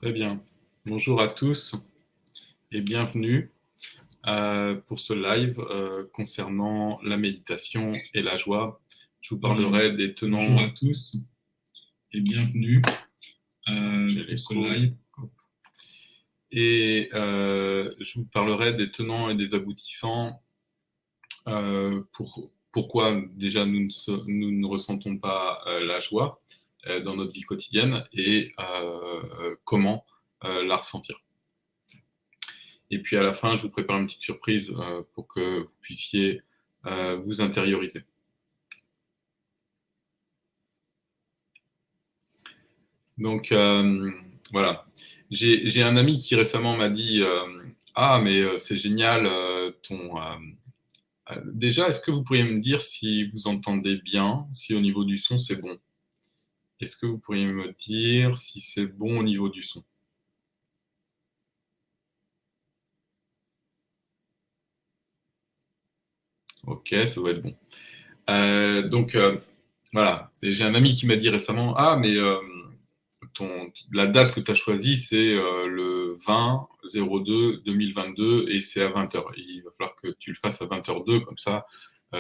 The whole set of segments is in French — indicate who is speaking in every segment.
Speaker 1: Très bien. Bonjour à tous et bienvenue pour ce live concernant la méditation et la joie. Je vous parlerai des tenants.
Speaker 2: Bonjour à tous et bienvenue
Speaker 1: J'ai
Speaker 2: pour ce
Speaker 1: l'écho.
Speaker 2: live.
Speaker 1: Et je vous parlerai des tenants et des aboutissants. Pourquoi déjà nous ne ressentons pas la joie dans notre vie quotidienne et comment la ressentir. Et puis à la fin, je vous prépare une petite surprise pour que vous puissiez vous intérioriser. Donc voilà. J'ai un ami qui récemment m'a dit ah, mais c'est génial ton. Déjà, est-ce que vous pourriez me dire si vous entendez bien, si au niveau du son c'est bon? Est-ce que vous pourriez me dire si c'est bon au niveau du son? Ok, ça va être bon. Donc voilà. Et j'ai un ami qui m'a dit récemment ah, mais la date que tu as choisie, c'est le 20-02-2022 et c'est à 20h. Il va falloir que tu le fasses à 20h02, comme ça,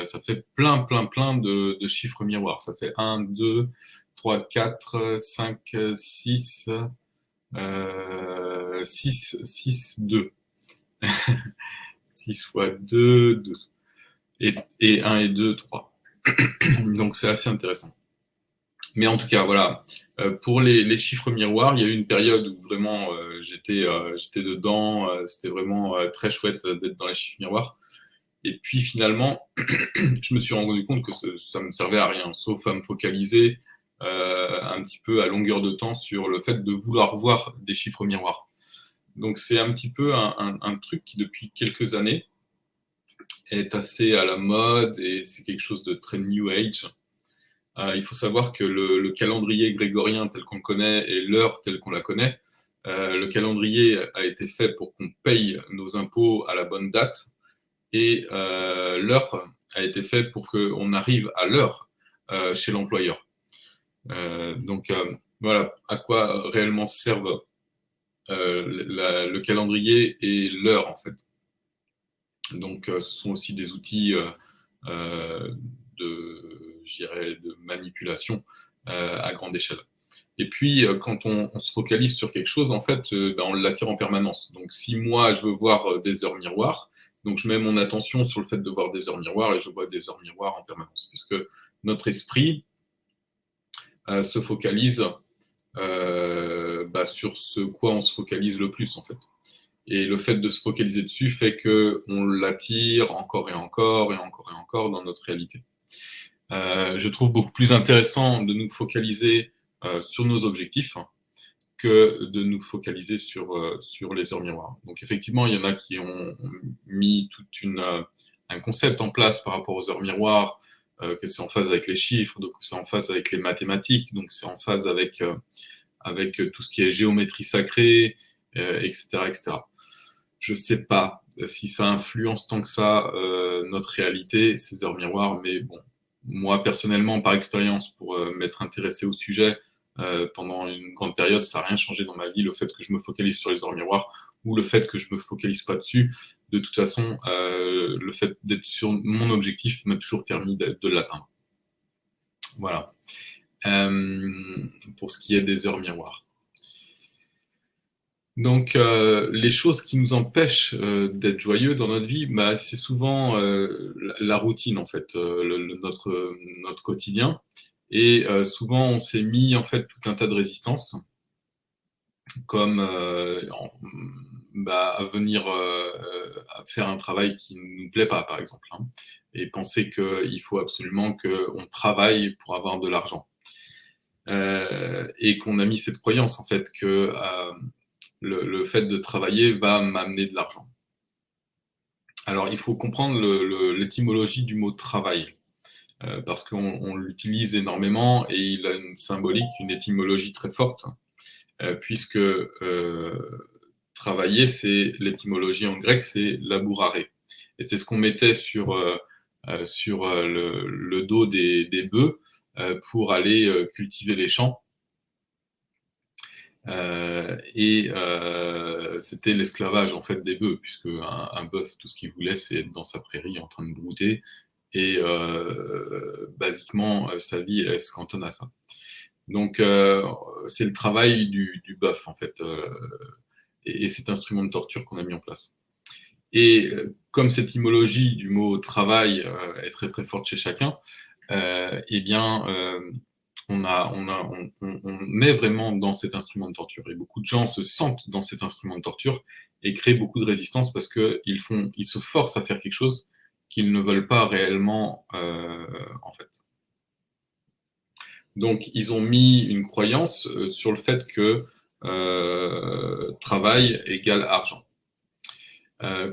Speaker 1: ça fait plein de chiffres miroirs. Ça fait 1, 2, 3, 4, 5, 6, 6, 2. 6 fois 2, 12. Et 1 et 2, 3. Donc c'est assez intéressant. Mais en tout cas, voilà. Pour les chiffres miroirs, il y a eu une période où vraiment j'étais dedans. C'était vraiment très chouette d'être dans les chiffres miroirs. Et puis finalement, je me suis rendu compte que ça me servait à rien, sauf à me focaliser un petit peu à longueur de temps sur le fait de vouloir voir des chiffres miroirs. Donc c'est un petit peu un truc qui depuis quelques années est assez à la mode et c'est quelque chose de très new age. Il faut savoir que le calendrier grégorien tel qu'on le connaît et l'heure telle qu'on la connaît, le calendrier a été fait pour qu'on paye nos impôts à la bonne date et l'heure a été fait pour qu'on arrive à l'heure chez l'employeur. Donc voilà à quoi réellement servent le calendrier et l'heure en fait. Donc ce sont aussi des outils de manipulation à grande échelle. Et puis, quand on se focalise sur quelque chose, en fait, on l'attire en permanence. Donc, si moi, je veux voir des heures miroirs, donc je mets mon attention sur le fait de voir des heures miroirs et je vois des heures miroirs en permanence. Puisque notre esprit se focalise sur ce quoi on se focalise le plus, en fait. Et le fait de se focaliser dessus fait qu'on l'attire encore et encore et encore et encore dans notre réalité. Je trouve beaucoup plus intéressant de nous focaliser sur nos objectifs que de nous focaliser sur les heures miroirs. Donc effectivement, il y en a qui ont mis un concept en place par rapport aux heures miroirs, que c'est en phase avec les chiffres, donc c'est en phase avec les mathématiques, donc c'est en phase avec tout ce qui est géométrie sacrée, etc., etc. Je ne sais pas si ça influence tant que ça notre réalité, ces heures miroirs, mais bon, moi personnellement, par expérience, pour m'être intéressé au sujet pendant une grande période, ça n'a rien changé dans ma vie, le fait que je me focalise sur les heures miroirs ou le fait que je ne me focalise pas dessus. De toute façon, le fait d'être sur mon objectif m'a toujours permis de l'atteindre. Voilà. Pour ce qui est des heures miroirs. Donc, les choses qui nous empêchent d'être joyeux dans notre vie, c'est souvent la routine, en fait, notre quotidien. Et souvent, on s'est mis, en fait, tout un tas de résistances, comme à venir à faire un travail qui ne nous plaît pas, par exemple, hein, et penser qu'il faut absolument qu'on travaille pour avoir de l'argent. Et qu'on a mis cette croyance, en fait, que le fait de travailler va m'amener de l'argent. Alors, il faut comprendre l'étymologie du mot travail, parce qu'on l'utilise énormément et il a une symbolique, une étymologie très forte, puisque travailler, c'est l'étymologie en grec, c'est labourare. Et c'est ce qu'on mettait sur le dos des bœufs pour aller cultiver les champs. C'était l'esclavage en fait des bœufs, puisque un bœuf, tout ce qu'il voulait, c'est être dans sa prairie en train de brouter, et basiquement, sa vie, elle se cantonne à ça. Donc, c'est le travail du bœuf, en fait, et cet instrument de torture qu'on a mis en place. Et comme cette étymologie du mot travail est très très forte chez chacun, eh bien, on est vraiment dans cet instrument de torture. Et beaucoup de gens se sentent dans cet instrument de torture et créent beaucoup de résistance parce qu'ils se forcent à faire quelque chose qu'ils ne veulent pas réellement, en fait. Donc, ils ont mis une croyance sur le fait que travail égale argent.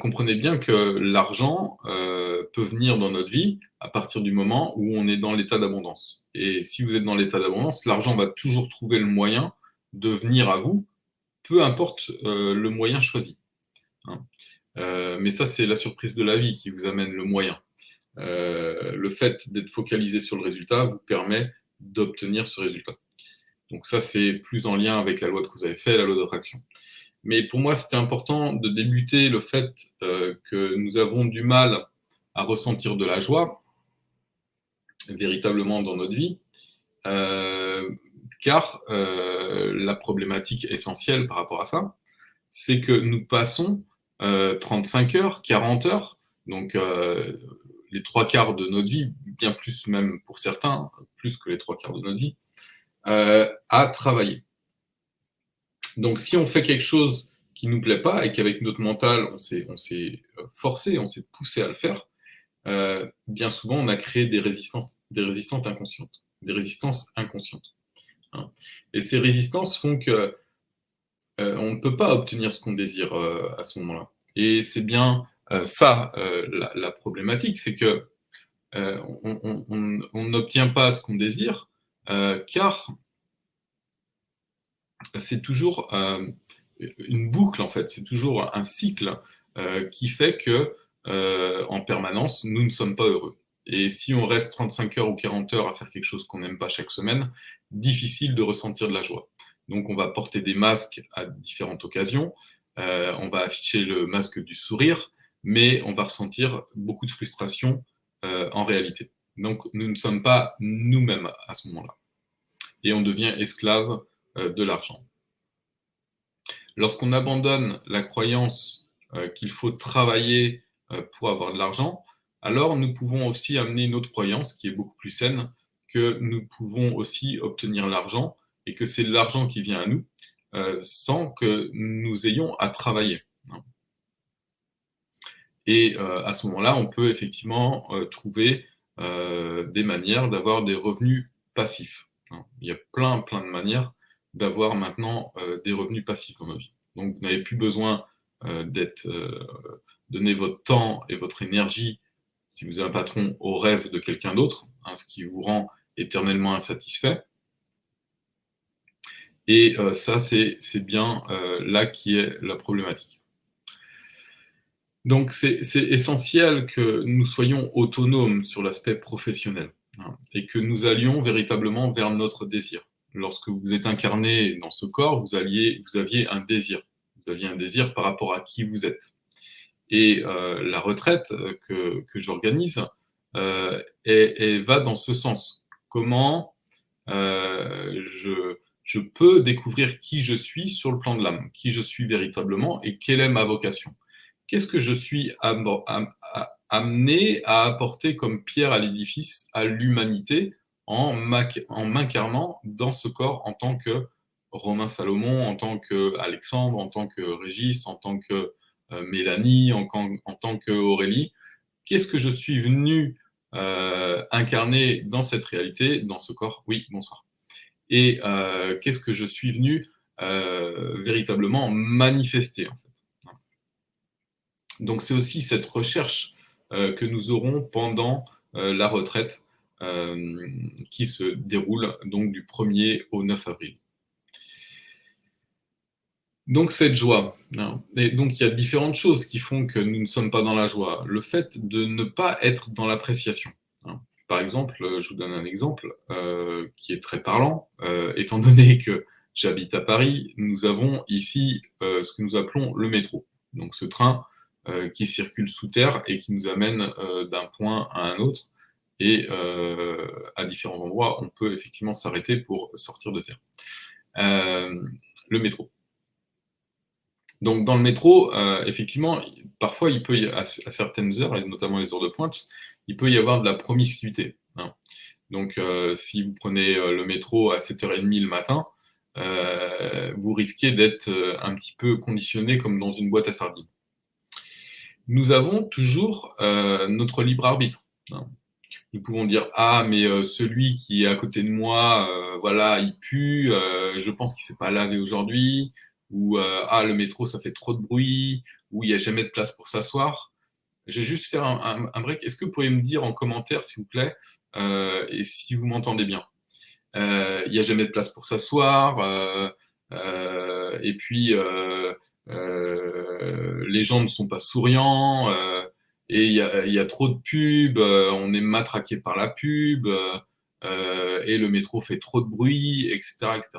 Speaker 1: Comprenez bien que l'argent peut venir dans notre vie à partir du moment où on est dans l'état d'abondance. Et si vous êtes dans l'état d'abondance, l'argent va toujours trouver le moyen de venir à vous, peu importe le moyen choisi. Hein. Mais ça, c'est la surprise de la vie qui vous amène le moyen. Le fait d'être focalisé sur le résultat vous permet d'obtenir ce résultat. Donc ça, c'est plus en lien avec la loi de cause à effet, la loi d'attraction. Mais pour moi, c'était important de débuter le fait que nous avons du mal à ressentir de la joie véritablement dans notre vie, car la problématique essentielle par rapport à ça, c'est que nous passons 35 heures, 40 heures, donc les 3/4 de notre vie, bien plus même pour certains, plus que les 3/4 de notre vie, à travailler. Donc si on fait quelque chose qui ne nous plaît pas et qu'avec notre mental, on s'est forcé, on s'est poussé à le faire, bien souvent, on a créé des résistances inconscientes. Des résistances inconscientes. Hein. Et ces résistances font que on ne peut pas obtenir ce qu'on désire à ce moment-là. Et c'est bien ça la problématique, c'est que on n'obtient pas ce qu'on désire, car c'est toujours une boucle, en fait, c'est toujours un cycle qui fait que, en permanence, nous ne sommes pas heureux. Et si on reste 35 heures ou 40 heures à faire quelque chose qu'on n'aime pas chaque semaine, difficile de ressentir de la joie. Donc on va porter des masques à différentes occasions, on va afficher le masque du sourire, mais on va ressentir beaucoup de frustration en réalité. Donc nous ne sommes pas nous-mêmes à ce moment-là. Et on devient esclave de l'argent. Lorsqu'on abandonne la croyance qu'il faut travailler pour avoir de l'argent, alors nous pouvons aussi amener une autre croyance qui est beaucoup plus saine, que nous pouvons aussi obtenir l'argent et que c'est l'argent qui vient à nous sans que nous ayons à travailler. Et à ce moment-là, on peut effectivement trouver des manières d'avoir des revenus passifs. Il y a plein de manières d'avoir maintenant des revenus passifs dans nos vies. Donc vous n'avez plus besoin donner votre temps et votre énergie, si vous avez un patron, au rêve de quelqu'un d'autre, ce qui vous rend éternellement insatisfait. Et ça, c'est bien là qui est la problématique. Donc c'est essentiel que nous soyons autonomes sur l'aspect professionnel et que nous allions véritablement vers notre désir. Lorsque vous êtes incarné dans ce corps, vous aviez un désir. Vous aviez un désir par rapport à qui vous êtes. Et la retraite que j'organise va dans ce sens. Comment je peux découvrir qui je suis sur le plan de l'âme, qui je suis véritablement et quelle est ma vocation. Qu'est-ce que je suis amené à apporter comme pierre à l'édifice, à l'humanité, en m'incarnant dans ce corps en tant que Romain Salomon, en tant qu'Alexandre, en tant que Régis, en tant que Mélanie, en tant qu'Aurélie. Qu'est-ce que je suis venu incarner dans cette réalité, dans ce corps? Oui, bonsoir. Et qu'est-ce que je suis venu véritablement manifester, en fait. Donc c'est aussi cette recherche que nous aurons pendant la retraite qui se déroule donc du 1er au 9 avril. Donc cette joie, et donc il y a différentes choses qui font que nous ne sommes pas dans la joie. Le fait de ne pas être dans l'appréciation. Par exemple, je vous donne un exemple qui est très parlant, étant donné que j'habite à Paris, nous avons ici ce que nous appelons le métro. Donc ce train qui circule sous terre et qui nous amène d'un point à un autre. Et à différents endroits, on peut effectivement s'arrêter pour sortir de terre. Le métro. Donc dans le métro, effectivement, parfois il peut à certaines heures, et notamment les heures de pointe, il peut y avoir de la promiscuité. Hein. Donc si vous prenez le métro à 7h30 le matin, vous risquez d'être un petit peu conditionné comme dans une boîte à sardines. Nous avons toujours notre libre arbitre. Hein. Nous pouvons dire ah mais celui qui est à côté de moi, voilà, il pue, je pense qu'il s'est pas lavé aujourd'hui, ou ah le métro ça fait trop de bruit, ou il y a jamais de place pour s'asseoir. Je vais juste faire un break. Est-ce que vous pourriez me dire en commentaire, s'il vous plaît, et si vous m'entendez bien, il y a jamais de place pour s'asseoir, et puis les gens ne sont pas souriants. Et il y a trop de pubs, on est matraqué par la pub, et le métro fait trop de bruit, etc., etc.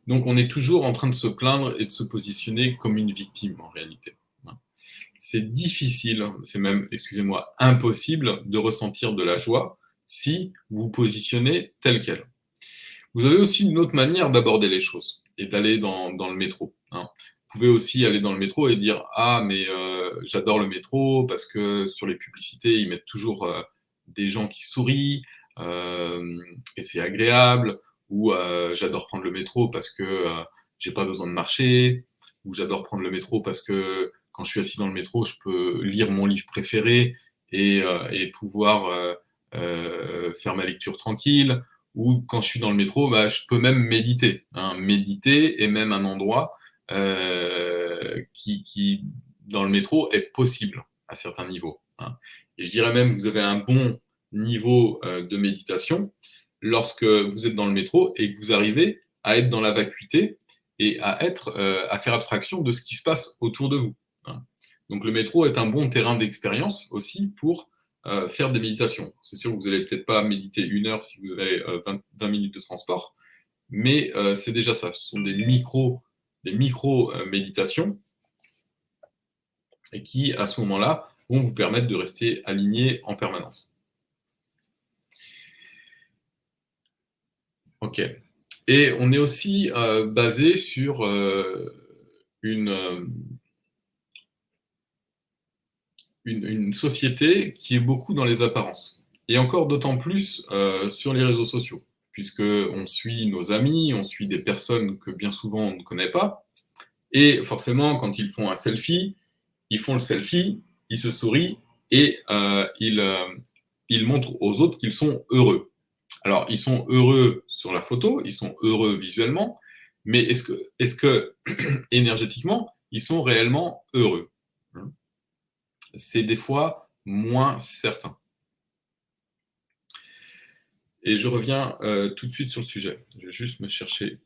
Speaker 1: Donc on est toujours en train de se plaindre et de se positionner comme une victime en réalité. C'est difficile, c'est même, excusez-moi, impossible de ressentir de la joie si vous vous positionnez tel quel. Vous avez aussi une autre manière d'aborder les choses et d'aller dans le métro. Hein. Vous pouvez aussi aller dans le métro et dire « Ah, mais j'adore le métro parce que sur les publicités, ils mettent toujours des gens qui sourient et c'est agréable. » Ou j'adore prendre le métro parce que j'ai pas besoin de marcher. Ou j'adore prendre le métro parce que quand je suis assis dans le métro, je peux lire mon livre préféré et pouvoir faire ma lecture tranquille. Ou quand je suis dans le métro, bah, je peux même méditer. Hein. Méditer est même un endroit qui, dans le métro, est possible à certains niveaux. Hein. Et je dirais même que vous avez un bon niveau de méditation lorsque vous êtes dans le métro et que vous arrivez à être dans la vacuité et à faire abstraction de ce qui se passe autour de vous. Hein. Donc le métro est un bon terrain d'expérience aussi pour faire des méditations. C'est sûr que vous n'allez peut-être pas méditer 1 heure si vous avez 20 minutes de transport, mais c'est déjà ça. Ce sont des micro-méditations et qui, à ce moment-là, vont vous permettre de rester aligné en permanence. Ok. Et on est aussi basé sur une société qui est beaucoup dans les apparences. Et encore d'autant plus sur les réseaux sociaux, puisqu'on suit nos amis, on suit des personnes que bien souvent on ne connaît pas. Et forcément, quand ils font un selfie, ils font le selfie, ils se sourient et ils montrent aux autres qu'ils sont heureux. Alors, ils sont heureux sur la photo, ils sont heureux visuellement, mais est-ce que énergétiquement, ils sont réellement heureux? C'est des fois moins certain. Et je reviens tout de suite sur le sujet. Je vais juste me chercher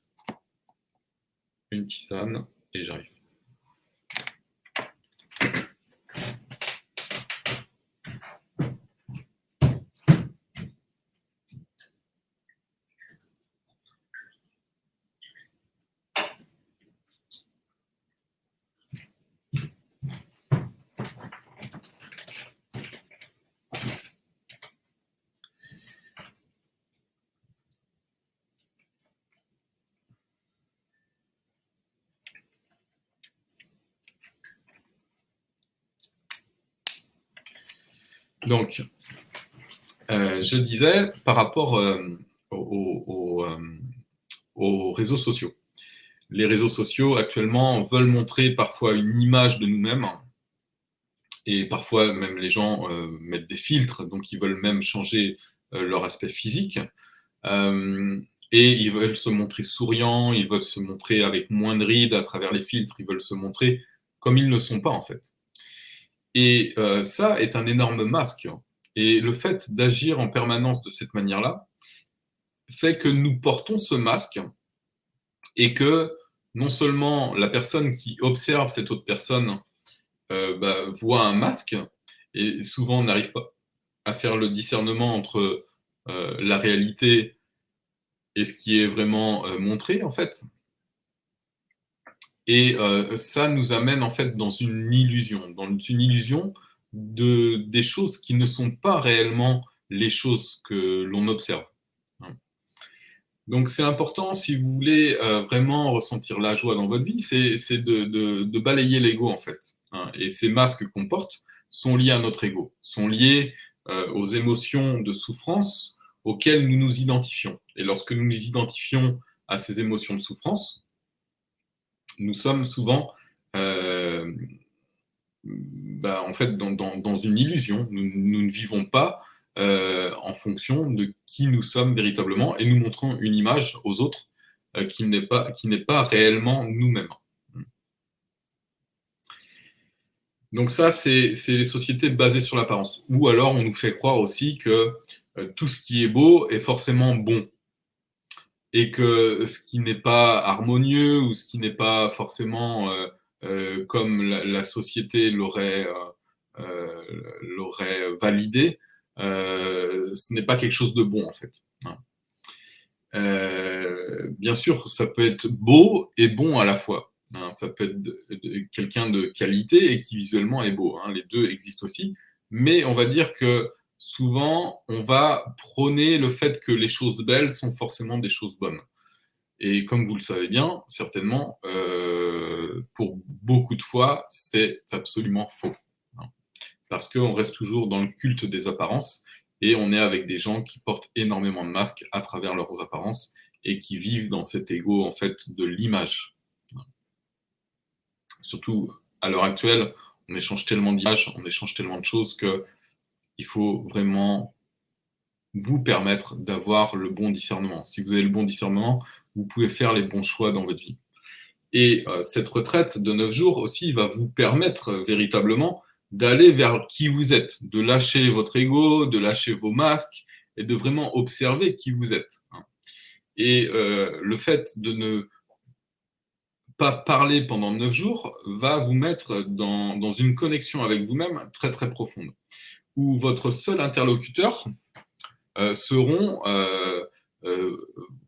Speaker 1: une tisane et j'arrive. Donc, je disais par rapport aux réseaux sociaux. Les réseaux sociaux actuellement veulent montrer parfois une image de nous-mêmes et parfois même les gens mettent des filtres, donc ils veulent même changer leur aspect physique. Et ils veulent se montrer souriants, ils veulent se montrer avec moins de rides à travers les filtres, ils veulent se montrer comme ils ne sont pas en fait. Et ça est un énorme masque. Et le fait d'agir en permanence de cette manière-là fait que nous portons ce masque et que non seulement la personne qui observe cette autre personne voit un masque et souvent n'arrive pas à faire le discernement entre la réalité et ce qui est vraiment montré, en fait. Et ça nous amène, en fait, dans une illusion des choses qui ne sont pas réellement les choses que l'on observe. Hein. Donc c'est important, si vous voulez vraiment ressentir la joie dans votre vie, c'est de balayer l'ego, en fait. Hein. Et ces masques qu'on porte sont liés à notre ego, sont liés aux émotions de souffrance auxquelles nous nous identifions. Et lorsque nous nous identifions à ces émotions de souffrance, nous sommes souvent en fait dans une illusion. Nous ne vivons pas en fonction de qui nous sommes véritablement et nous montrons une image aux autres qui n'est pas réellement nous-mêmes. Donc ça, c'est les sociétés basées sur l'apparence. Ou alors on nous fait croire aussi que tout ce qui est beau est forcément bon. Et que ce qui n'est pas harmonieux ou ce qui n'est pas forcément comme la société l'aurait validé, ce n'est pas quelque chose de bon en fait. Hein. Bien sûr, ça peut être beau et bon à la fois. Hein. Ça peut être quelqu'un de qualité et qui visuellement est beau. Hein. Les deux existent aussi. Mais on va dire que souvent, on va prôner le fait que les choses belles sont forcément des choses bonnes. Et comme vous le savez bien, certainement, pour beaucoup de fois, c'est absolument faux. Hein. Parce qu'on reste toujours dans le culte des apparences et on est avec des gens qui portent énormément de masques à travers leurs apparences et qui vivent dans cet ego en fait de l'image. Surtout à l'heure actuelle, on échange tellement d'images, on échange tellement de choses qu'il faut vraiment vous permettre d'avoir le bon discernement. Si vous avez le bon discernement, vous pouvez faire les bons choix dans votre vie. Et cette retraite de 9 jours aussi va vous permettre véritablement d'aller vers qui vous êtes, de lâcher votre ego, de lâcher vos masques et de vraiment observer qui vous êtes. Et le fait de ne pas parler pendant 9 jours va vous mettre dans une connexion avec vous-même très très profonde, où votre seul interlocuteur seront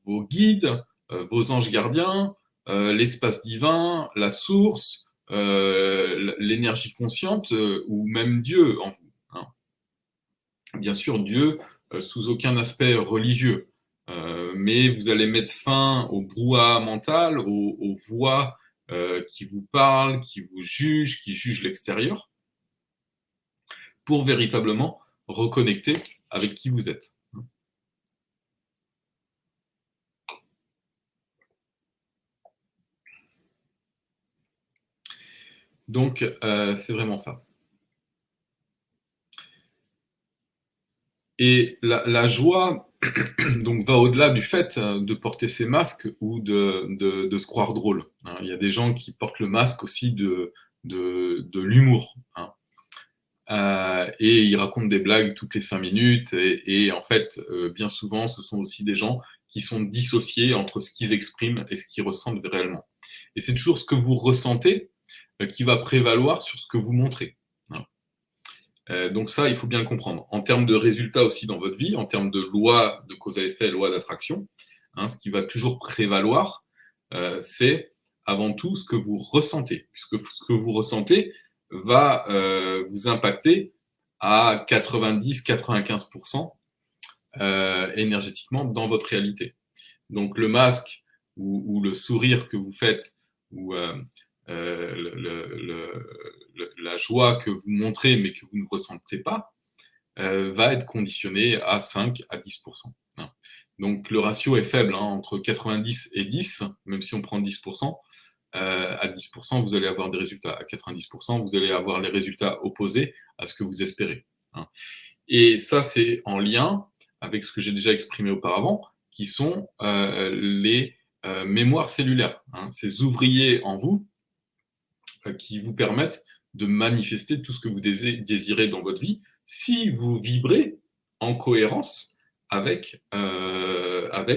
Speaker 1: vos guides, vos anges gardiens, l'espace divin, la source, l'énergie consciente ou même Dieu en vous. Hein. Bien sûr, Dieu sous aucun aspect religieux, mais vous allez mettre fin au brouhaha mental, aux voix qui vous parlent, qui vous jugent, qui jugent l'extérieur, pour véritablement reconnecter avec qui vous êtes. Donc, c'est vraiment ça. Et la joie donc, va au-delà du fait de porter ces masques ou de se croire drôle. Hein. Il y a des gens qui portent le masque aussi de l'humour. Hein. Et ils racontent des blagues toutes les 5 minutes. Et en fait, bien souvent, ce sont aussi des gens qui sont dissociés entre ce qu'ils expriment et ce qu'ils ressentent réellement. Et c'est toujours ce que vous ressentez qui va prévaloir sur ce que vous montrez. Hein. Donc ça, il faut bien le comprendre. En termes de résultats aussi dans votre vie, en termes de loi de cause à effet, loi d'attraction, hein, ce qui va toujours prévaloir, c'est avant tout ce que vous ressentez, puisque ce que vous ressentez va vous impacter à 90-95% énergétiquement dans votre réalité. Donc le masque ou le sourire que vous faites, ou la joie que vous montrez mais que vous ne ressentez pas, va être conditionné à 5 à 10%. Hein. Donc le ratio est faible, hein, entre 90 et 10, même si on prend 10%, à 10%, vous allez avoir des résultats. À 90%, vous allez avoir les résultats opposés à ce que vous espérez. Hein. Et ça, c'est en lien avec ce que j'ai déjà exprimé auparavant, qui sont les mémoires cellulaires. Hein, ces ouvriers en vous qui vous permettent de manifester tout ce que vous désirez dans votre vie si vous vibrez en cohérence avec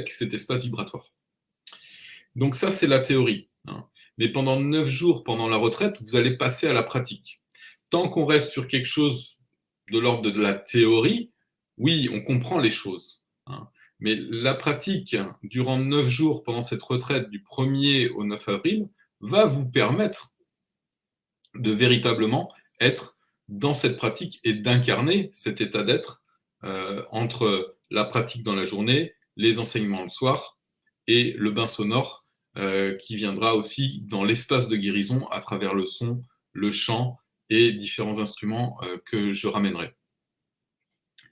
Speaker 1: cet espace vibratoire. Donc ça, c'est la théorie. Hein. Mais pendant 9 jours, pendant la retraite, vous allez passer à la pratique. Tant qu'on reste sur quelque chose de l'ordre de la théorie, oui, on comprend les choses. Hein. Mais la pratique durant 9 jours pendant cette retraite du 1er au 9 avril va vous permettre de véritablement être dans cette pratique et d'incarner cet état d'être entre la pratique dans la journée, les enseignements le soir et le bain sonore qui viendra aussi dans l'espace de guérison à travers le son, le chant et différents instruments que je ramènerai.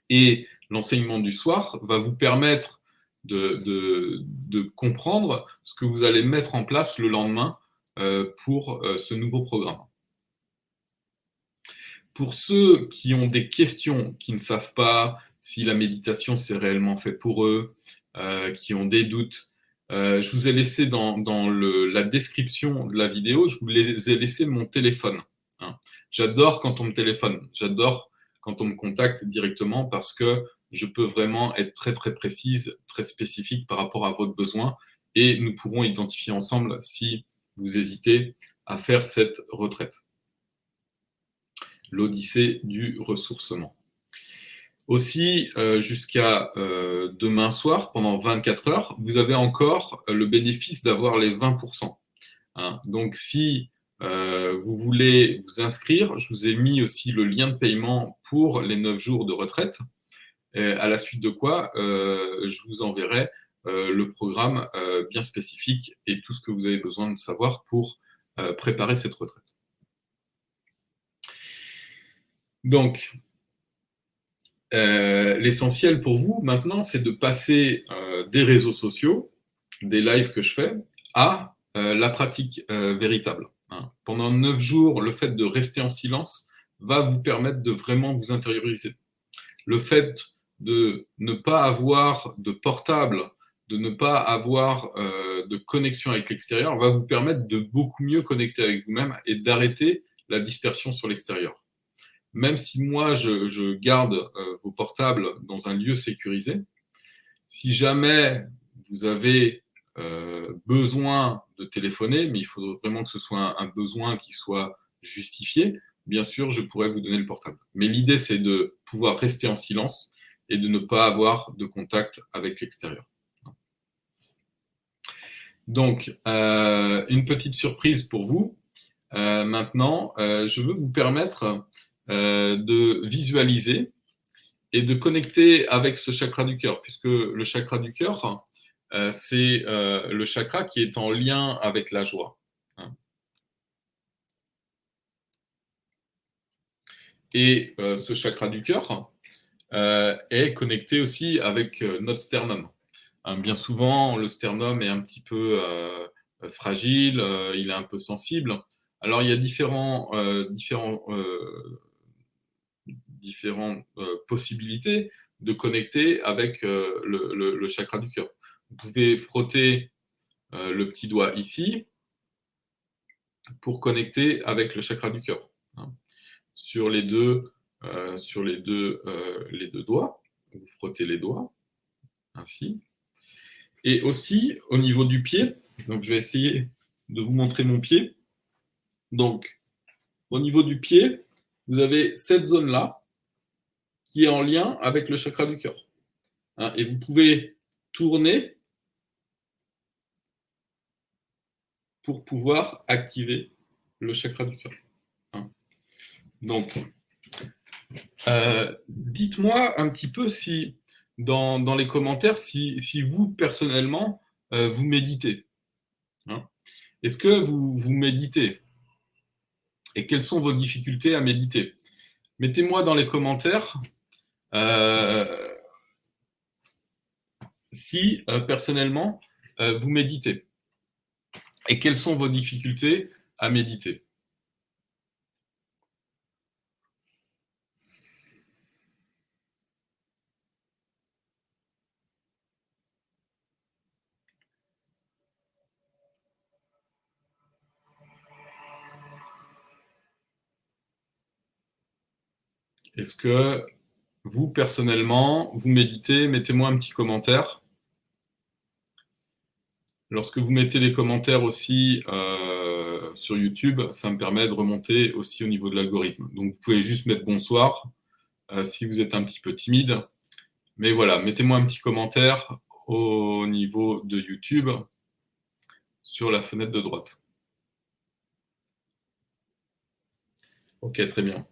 Speaker 1: Et l'enseignement du soir va vous permettre de comprendre ce que vous allez mettre en place le lendemain pour ce nouveau programme. Pour ceux qui ont des questions, qui ne savent pas si la méditation c'est réellement fait pour eux, qui ont des doutes, je vous ai laissé dans la description de la vidéo, je vous ai laissé mon téléphone. Hein. J'adore quand on me téléphone, j'adore quand on me contacte directement parce que je peux vraiment être très très précise, très spécifique par rapport à votre besoin et nous pourrons identifier ensemble si vous hésitez à faire cette retraite. L'Odyssée du ressourcement. Aussi, jusqu'à demain soir, pendant 24 heures, vous avez encore le bénéfice d'avoir les 20%. Hein. Donc, si vous voulez vous inscrire, je vous ai mis aussi le lien de paiement pour les 9 jours de retraite, à la suite de quoi je vous enverrai le programme bien spécifique et tout ce que vous avez besoin de savoir pour préparer cette retraite. Donc, l'essentiel pour vous maintenant, c'est de passer des réseaux sociaux, des lives que je fais, à la pratique véritable. Hein. Pendant 9 jours, le fait de rester en silence va vous permettre de vraiment vous intérioriser. Le fait de ne pas avoir de portable, de ne pas avoir de connexion avec l'extérieur, va vous permettre de beaucoup mieux connecter avec vous-même et d'arrêter la dispersion sur l'extérieur. Même si moi, je garde vos portables dans un lieu sécurisé, si jamais vous avez besoin de téléphoner, mais il faut vraiment que ce soit un besoin qui soit justifié, bien sûr, je pourrais vous donner le portable. Mais l'idée, c'est de pouvoir rester en silence et de ne pas avoir de contact avec l'extérieur. Donc, une petite surprise pour vous. Maintenant, je veux vous permettre de visualiser et de connecter avec ce chakra du cœur, puisque le chakra du cœur, c'est le chakra qui est en lien avec la joie. Hein. Et ce chakra du cœur est connecté aussi avec notre sternum. Hein, bien souvent, le sternum est un petit peu fragile, il est un peu sensible. Alors, il y a différentes possibilités de connecter avec le chakra du cœur. Vous pouvez frotter le petit doigt ici pour connecter avec le chakra du cœur. Hein. Sur les deux doigts, vous frottez les doigts, ainsi. Et aussi au niveau du pied, donc je vais essayer de vous montrer mon pied. Donc, au niveau du pied, vous avez cette zone-là qui est en lien avec le chakra du cœur. Hein, et vous pouvez tourner pour pouvoir activer le chakra du cœur. Hein. Donc, dites-moi un petit peu si, dans les commentaires, si vous, personnellement, vous méditez. Hein. Est-ce que vous méditez? Et quelles sont vos difficultés à méditer? Mettez-moi dans les commentaires si, personnellement, vous méditez. Et quelles sont vos difficultés à méditer? Est-ce que vous, personnellement, vous méditez? Mettez-moi un petit commentaire. Lorsque vous mettez les commentaires aussi sur YouTube, ça me permet de remonter aussi au niveau de l'algorithme. Donc, vous pouvez juste mettre bonsoir si vous êtes un petit peu timide. Mais voilà, mettez-moi un petit commentaire au niveau de YouTube sur la fenêtre de droite. Ok, très bien.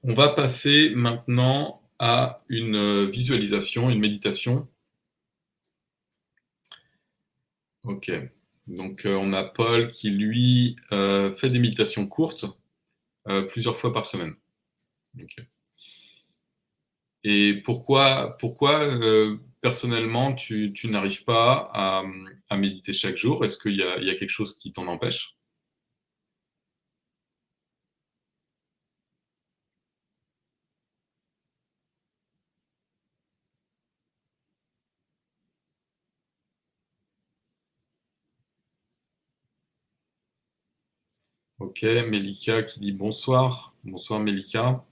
Speaker 1: On va passer maintenant à une visualisation, une méditation. Ok. Donc, on a Paul qui, lui, fait des méditations courtes plusieurs fois par semaine. Ok. Et pourquoi personnellement, tu n'arrives pas à méditer chaque jour? Est-ce qu'il y a quelque chose qui t'en empêche? Ok, Melika qui dit bonsoir. Bonsoir Melika.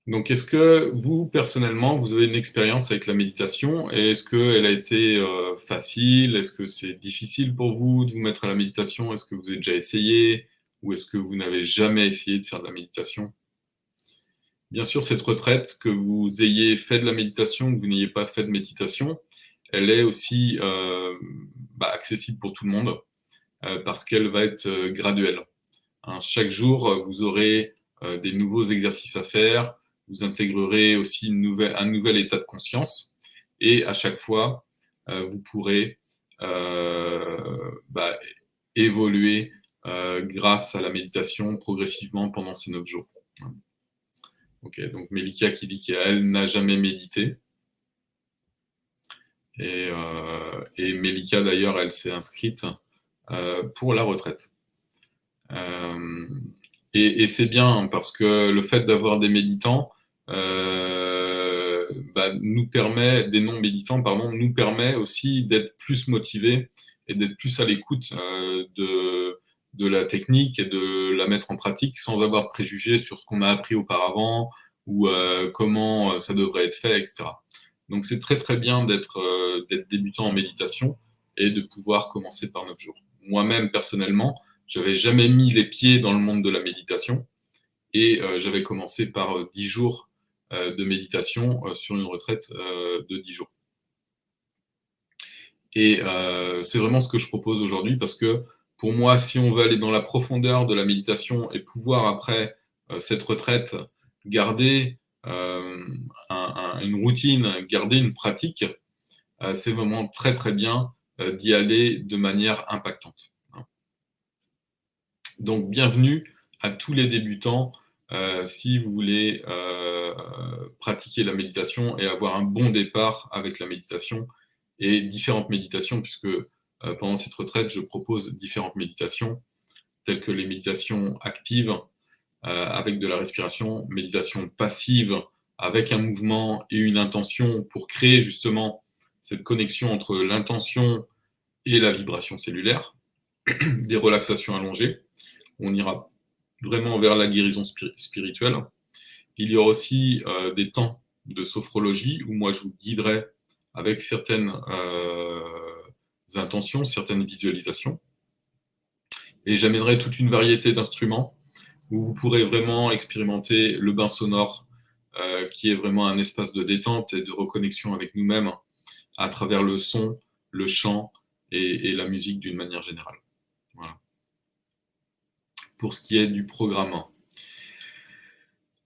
Speaker 1: Donc, est-ce que vous, personnellement, vous avez une expérience avec la méditation et est-ce qu'elle a été facile? Est-ce que c'est difficile pour vous de vous mettre à la méditation? Est-ce que vous avez déjà essayé ou est-ce que vous n'avez jamais essayé de faire de la méditation? Bien sûr, cette retraite, que vous ayez fait de la méditation ou que vous n'ayez pas fait de méditation, elle est aussi accessible pour tout le monde parce qu'elle va être graduelle. Hein. Chaque jour, vous aurez des nouveaux exercices à faire, vous intégrerez aussi un nouvel état de conscience et à chaque fois, vous pourrez bah, évoluer grâce à la méditation progressivement pendant ces 9 jours. Ok, donc Melika qui dit qu'elle n'a jamais médité. Et Melika d'ailleurs, elle s'est inscrite pour la retraite. Et c'est bien parce que le fait d'avoir des méditants nous permet, des non-méditants, pardon, nous permet aussi d'être plus motivés et d'être plus à l'écoute de la technique et de la mettre en pratique sans avoir préjugé sur ce qu'on a appris auparavant ou comment ça devrait être fait, etc. Donc c'est très très bien d'être débutant en méditation et de pouvoir commencer par 9 jours. Moi-même, personnellement, j'avais jamais mis les pieds dans le monde de la méditation et j'avais commencé par 10 jours de méditation sur une retraite de 10 jours. Et c'est vraiment ce que je propose aujourd'hui parce que pour moi, si on veut aller dans la profondeur de la méditation et pouvoir après cette retraite garder une routine, garder une pratique, c'est vraiment très très bien d'y aller de manière impactante. Donc, bienvenue à tous les débutants si vous voulez pratiquer la méditation et avoir un bon départ avec la méditation et différentes méditations, puisque pendant cette retraite, je propose différentes méditations, telles que les méditations actives avec de la respiration, méditation passive avec un mouvement et une intention pour créer justement cette connexion entre l'intention et la vibration cellulaire, des relaxations allongées. On ira vraiment vers la guérison spirituelle. Il y aura aussi des temps de sophrologie où moi je vous guiderai avec certaines intentions, certaines visualisations. Et j'amènerai toute une variété d'instruments où vous pourrez vraiment expérimenter le bain sonore, qui est vraiment un espace de détente et de reconnexion avec nous-mêmes à travers le son, le chant et la musique d'une manière générale. Voilà. Pour ce qui est du programme.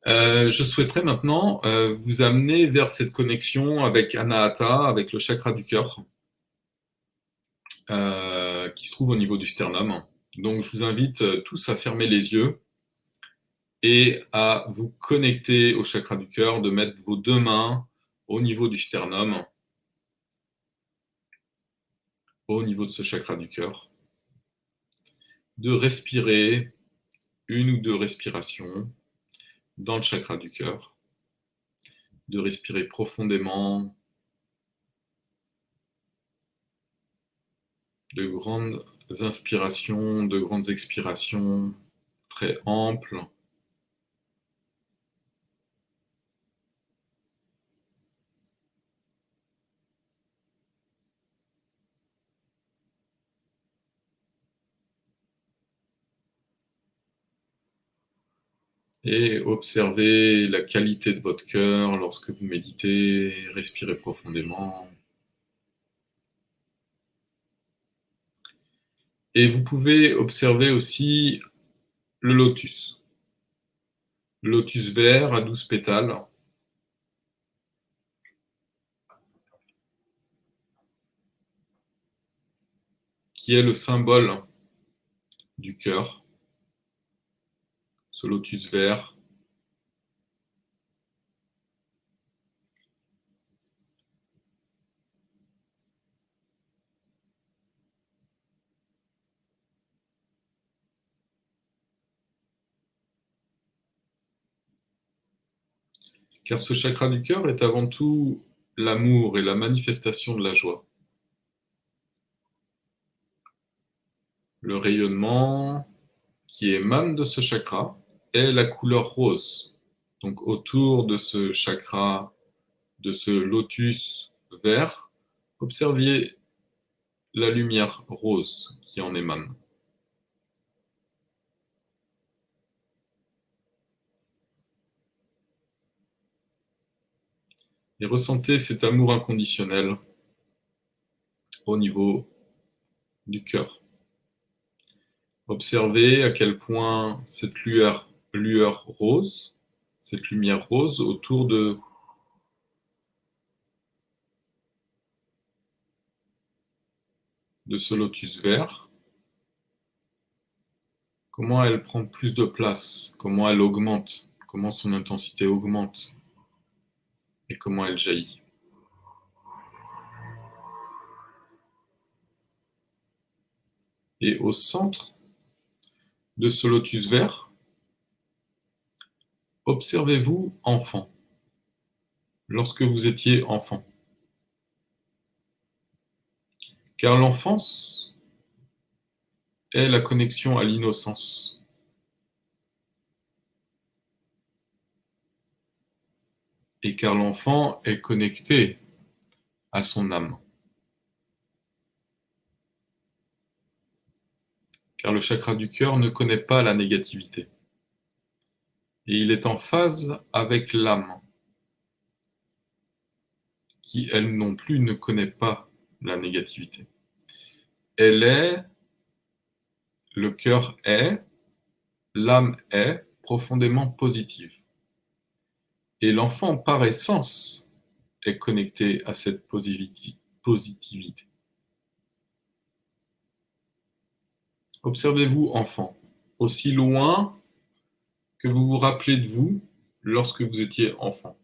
Speaker 1: Je souhaiterais maintenant vous amener vers cette connexion avec Anahata, avec le chakra du cœur, qui se trouve au niveau du sternum. Donc je vous invite tous à fermer les yeux et à vous connecter au chakra du cœur, de mettre vos deux mains au niveau du sternum, au niveau de ce chakra du cœur, de respirer une ou deux respirations dans le chakra du cœur, de respirer profondément, de grandes inspirations, de grandes expirations très amples. Et observez la qualité de votre cœur lorsque vous méditez, respirez profondément. Et vous pouvez observer aussi le lotus. Le lotus vert à 12 pétales, qui est le symbole du cœur. Ce lotus vert. Car ce chakra du cœur est avant tout l'amour et la manifestation de la joie. Le rayonnement qui émane de ce chakra est la couleur rose. Donc autour de ce chakra, de ce lotus vert, observez la lumière rose qui en émane. Et ressentez cet amour inconditionnel au niveau du cœur. Observez à quel point cette lueur rose, cette lumière rose autour de ce lotus vert, comment elle prend plus de place, comment elle augmente, comment son intensité augmente et comment elle jaillit. Et au centre de ce lotus vert, observez-vous enfant, lorsque vous étiez enfant. Car l'enfance est la connexion à l'innocence. Et car l'enfant est connecté à son âme. Car le chakra du cœur ne connaît pas la négativité. Et il est en phase avec l'âme, qui elle non plus ne connaît pas la négativité. Elle est, le cœur est, l'âme est profondément positive. Et l'enfant, par essence, est connecté à cette positivité. Observez-vous, enfant, aussi loin que vous vous rappelez de vous lorsque vous étiez enfant.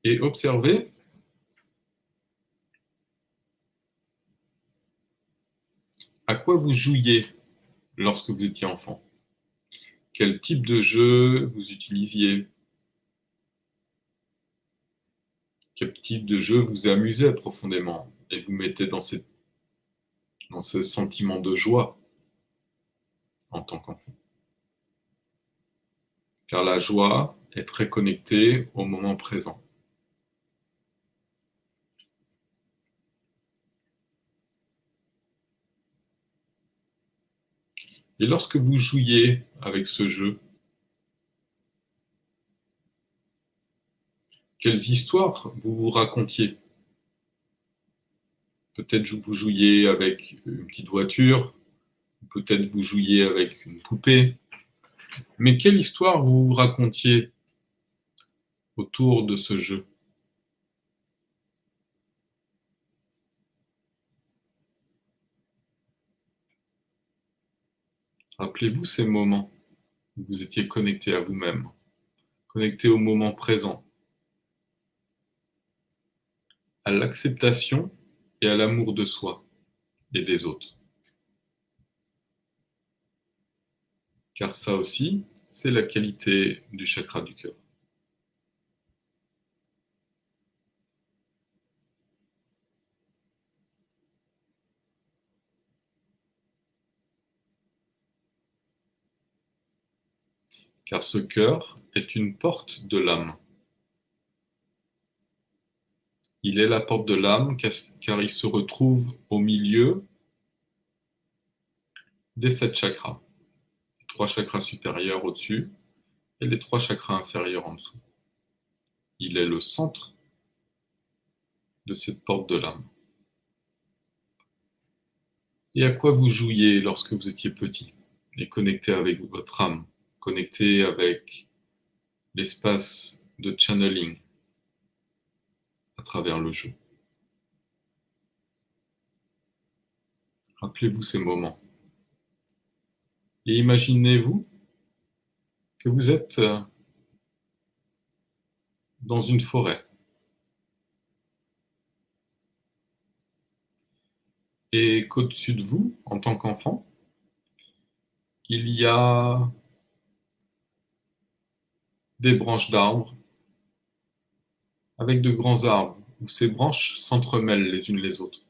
Speaker 1: Et observez à quoi vous jouiez lorsque vous étiez enfant. Quel type de jeu vous utilisiez? Quel type de jeu vous amusait profondément et vous mettez dans ce sentiment de joie en tant qu'enfant? Car la joie est très connectée au moment présent. Et lorsque vous jouiez avec ce jeu, quelles histoires vous vous racontiez? Peut-être vous jouiez avec une petite voiture, peut-être vous jouiez avec une poupée. Mais quelle histoire vous vous racontiez autour de ce jeu? Rappelez-vous ces moments où vous étiez connecté à vous-même, connecté au moment présent, à l'acceptation et à l'amour de soi et des autres. Car ça aussi, c'est la qualité du chakra du cœur. car ce cœur est une porte de l'âme. Il est la porte de l'âme car il se retrouve au milieu des 7 chakras. Les 3 chakras supérieurs au-dessus et les 3 chakras inférieurs en dessous. Il est le centre de cette porte de l'âme. Et à quoi vous jouiez lorsque vous étiez petit et connecté avec votre âme, connecté avec l'espace de channeling à travers le jeu. Rappelez-vous ces moments. Et imaginez-vous que vous êtes dans une forêt. Et qu'au-dessus de vous, en tant qu'enfant, il y a des branches d'arbres avec de grands arbres où ces branches s'entremêlent les unes les autres.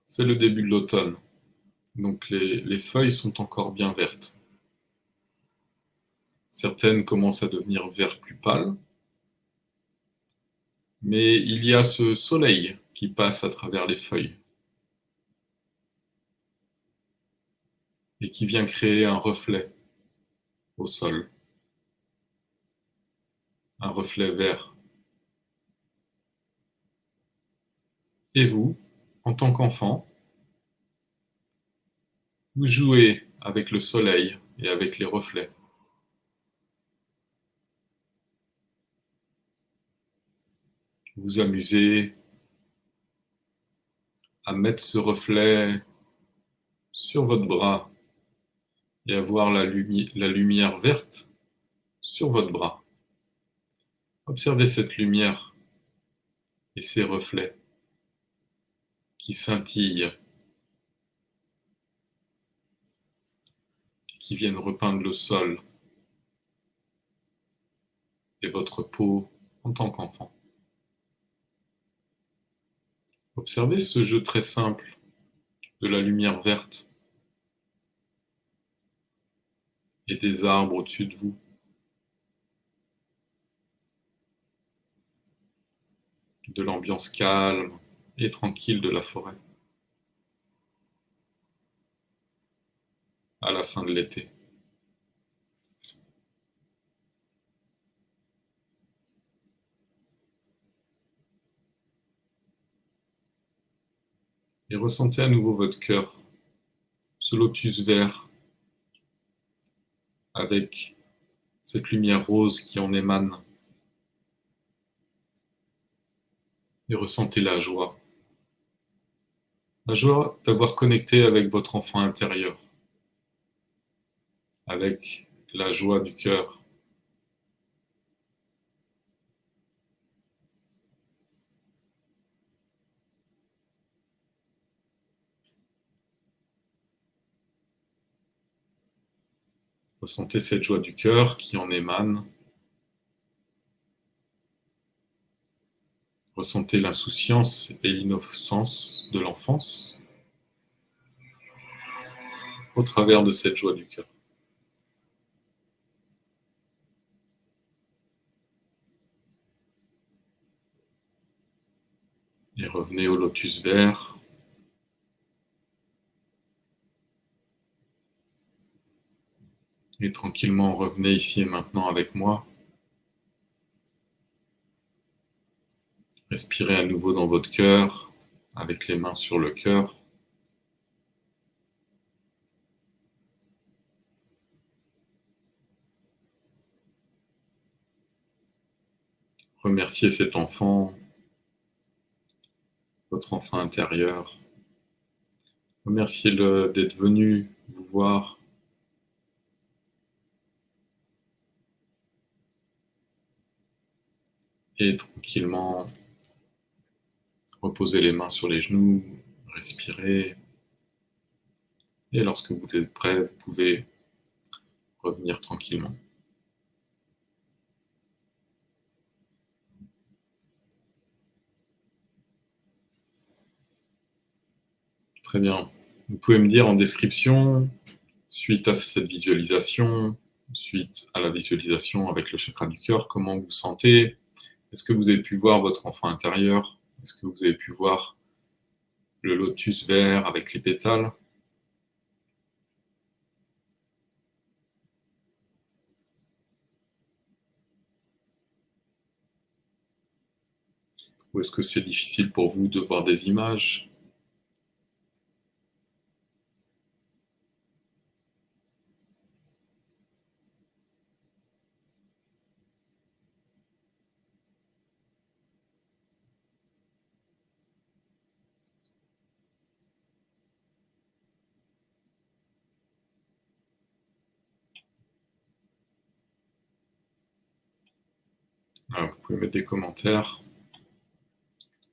Speaker 1: C'est le début de l'automne, donc les feuilles sont encore bien vertes. Certaines commencent à devenir vert plus pâle, mais il y a ce soleil qui passe à travers les feuilles et qui vient créer un reflet au sol, un reflet vert. Et vous, en tant qu'enfant, vous jouez avec le soleil et avec les reflets. Vous vous amusez à mettre ce reflet sur votre bras et à voir la lumière verte sur votre bras. Observez cette lumière et ces reflets qui scintillent, qui viennent repeindre le sol et votre peau en tant qu'enfant. Observez ce jeu très simple de la lumière verte et des arbres au-dessus de vous. De l'ambiance calme et tranquille de la forêt à la fin de l'été. Et ressentez à nouveau votre cœur, ce lotus vert avec cette lumière rose qui en émane. Et ressentez la joie d'avoir connecté avec votre enfant intérieur, avec la joie du cœur. Ressentez cette joie du cœur qui en émane. Ressentez l'insouciance et l'innocence de l'enfance au travers de cette joie du cœur. Et revenez au lotus vert. Et tranquillement revenez ici et maintenant avec moi. Respirez à nouveau dans votre cœur, avec les mains sur le cœur. Remerciez cet enfant, votre enfant intérieur. Remerciez-le d'être venu vous voir. Et tranquillement, reposez les mains sur les genoux, respirez. Et lorsque vous êtes prêt, vous pouvez revenir tranquillement. Très bien. Vous pouvez me dire en description Suite à cette visualisation, suite à la visualisation avec le chakra du cœur, comment vous vous sentez? Est-ce que vous avez pu voir votre enfant intérieur? Est-ce que vous avez pu voir le lotus vert avec les pétales? Ou est-ce que c'est difficile pour vous de voir des images? Alors, vous pouvez mettre des commentaires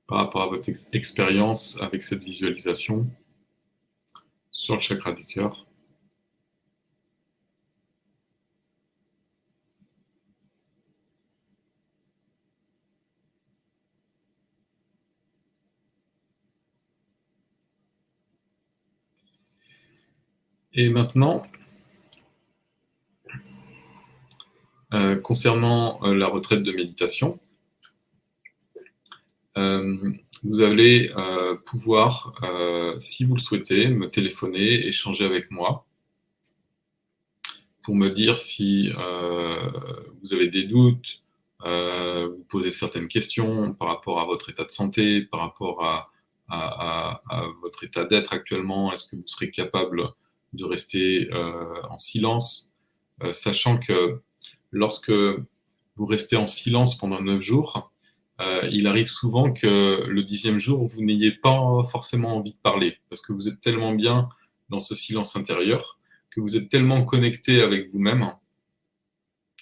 Speaker 1: par rapport à votre expérience avec cette visualisation sur le chakra du cœur. Et maintenant, concernant la retraite de méditation, vous allez pouvoir, si vous le souhaitez, me téléphoner, échanger avec moi pour me dire si vous avez des doutes, vous posez certaines questions par rapport à votre état de santé, par rapport à votre état d'être actuellement. Est-ce que vous serez capable de rester en silence, sachant que lorsque vous restez en silence pendant 9 jours, il arrive souvent que le 10e jour, vous n'ayez pas forcément envie de parler, parce que vous êtes tellement bien dans ce silence intérieur, que vous êtes tellement connecté avec vous-même,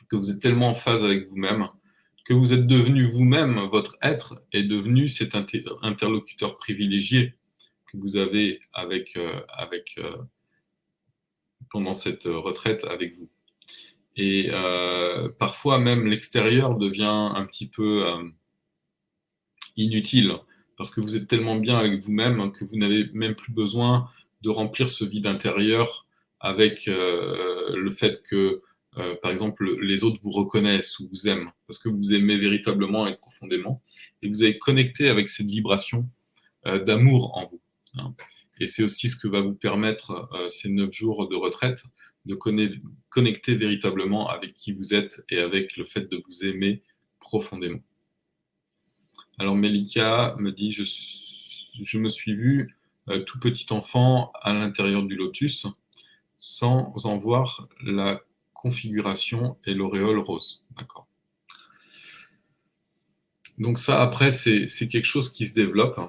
Speaker 1: que vous êtes tellement en phase avec vous-même, que vous êtes devenu vous-même, votre être est devenu cet interlocuteur privilégié que vous avez pendant cette retraite avec vous. Et parfois même l'extérieur devient un petit peu inutile, parce que vous êtes tellement bien avec vous-même que vous n'avez même plus besoin de remplir ce vide intérieur avec le fait que, par exemple, les autres vous reconnaissent ou vous aiment, parce que vous aimez véritablement et profondément, et vous avez connecté avec cette vibration d'amour en vous. Hein. Et c'est aussi ce que va vous permettre ces 9 jours de retraite, de connecter véritablement avec qui vous êtes et avec le fait de vous aimer profondément. Alors Melika me dit, je me suis vu tout petit enfant à l'intérieur du lotus sans en voir la configuration et l'auréole rose. D'accord. Donc ça, après, c'est quelque chose qui se développe.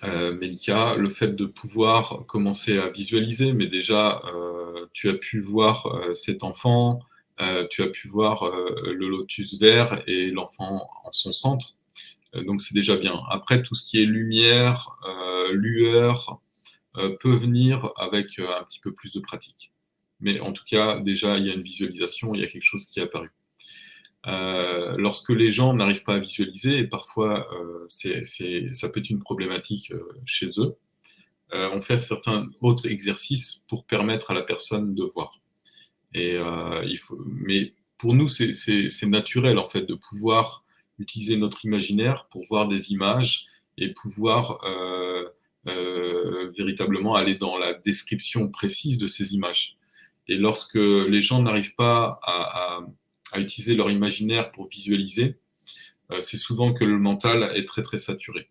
Speaker 1: Melika, le fait de pouvoir commencer à visualiser, mais déjà, tu as pu voir cet enfant, tu as pu voir le lotus vert et l'enfant en son centre. Donc c'est déjà bien. Après, tout ce qui est lumière, lueur, peut venir avec un petit peu plus de pratique. Mais en tout cas, déjà, il y a une visualisation, il y a quelque chose qui est apparu. Lorsque les gens n'arrivent pas à visualiser, et parfois ça peut être une problématique chez eux, on fait certains autres exercices pour permettre à la personne de voir. Mais pour nous, c'est naturel en fait de pouvoir utiliser notre imaginaire pour voir des images et pouvoir véritablement aller dans la description précise de ces images. Et lorsque les gens n'arrivent pas à utiliser leur imaginaire pour visualiser, c'est souvent que le mental est très très saturé.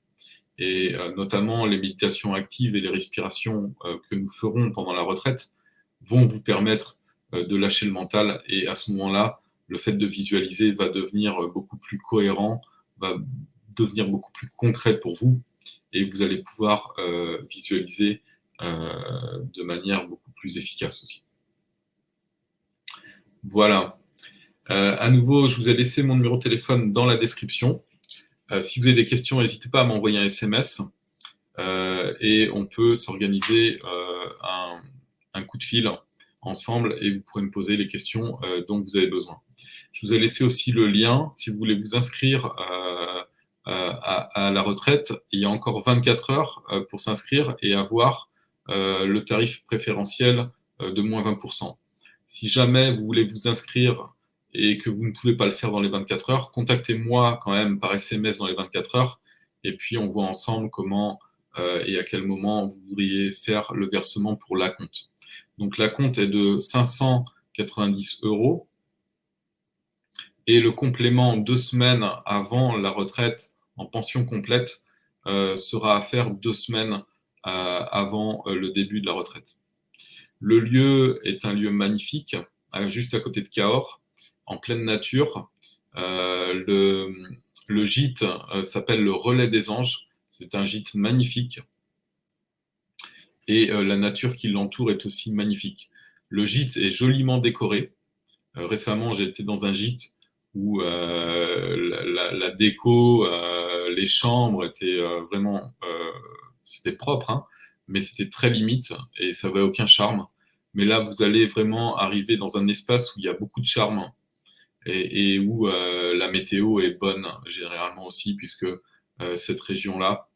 Speaker 1: Et notamment les méditations actives et les respirations que nous ferons pendant la retraite vont vous permettre de lâcher le mental. Et à ce moment-là, le fait de visualiser va devenir beaucoup plus cohérent, va devenir beaucoup plus concret pour vous. Et vous allez pouvoir visualiser de manière beaucoup plus efficace aussi. Voilà. À nouveau, je vous ai laissé mon numéro de téléphone dans la description. Si vous avez des questions, n'hésitez pas à m'envoyer un SMS et on peut s'organiser un coup de fil ensemble et vous pourrez me poser les questions dont vous avez besoin. Je vous ai laissé aussi le lien si vous voulez vous inscrire à la retraite. Il y a encore 24 heures pour s'inscrire et avoir le tarif préférentiel de moins 20%. Si jamais vous voulez vous inscrire et que vous ne pouvez pas le faire dans les 24 heures, contactez-moi quand même par SMS dans les 24 heures, et puis on voit ensemble comment et à quel moment vous voudriez faire le versement pour l'acompte. Donc l'acompte est de 590 €, et le complément 2 semaines avant la retraite en pension complète sera à faire 2 semaines avant le début de la retraite. Le lieu est un lieu magnifique, juste à côté de Cahors, en pleine nature. Le gîte s'appelle le Relais des Anges. C'est un gîte magnifique. Et la nature qui l'entoure est aussi magnifique. Le gîte est joliment décoré. Récemment, j'ai été dans un gîte où la déco, les chambres étaient vraiment... c'était propre, hein, mais c'était très limite et ça n'avait aucun charme. Mais là, vous allez vraiment arriver dans un espace où il y a beaucoup de charme et où la météo est bonne généralement aussi, puisque cette région-là,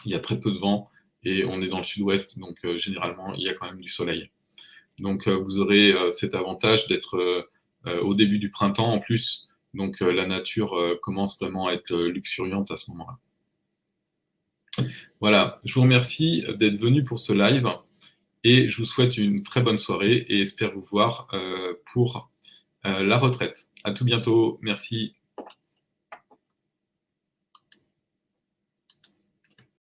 Speaker 1: il y a très peu de vent et on est dans le sud-ouest, donc généralement, il y a quand même du soleil. Donc vous aurez cet avantage d'être au début du printemps en plus, donc la nature commence vraiment à être luxuriante à ce moment-là. Voilà, je vous remercie d'être venu pour ce live et je vous souhaite une très bonne soirée et espère vous voir pour la retraite. À tout bientôt, merci.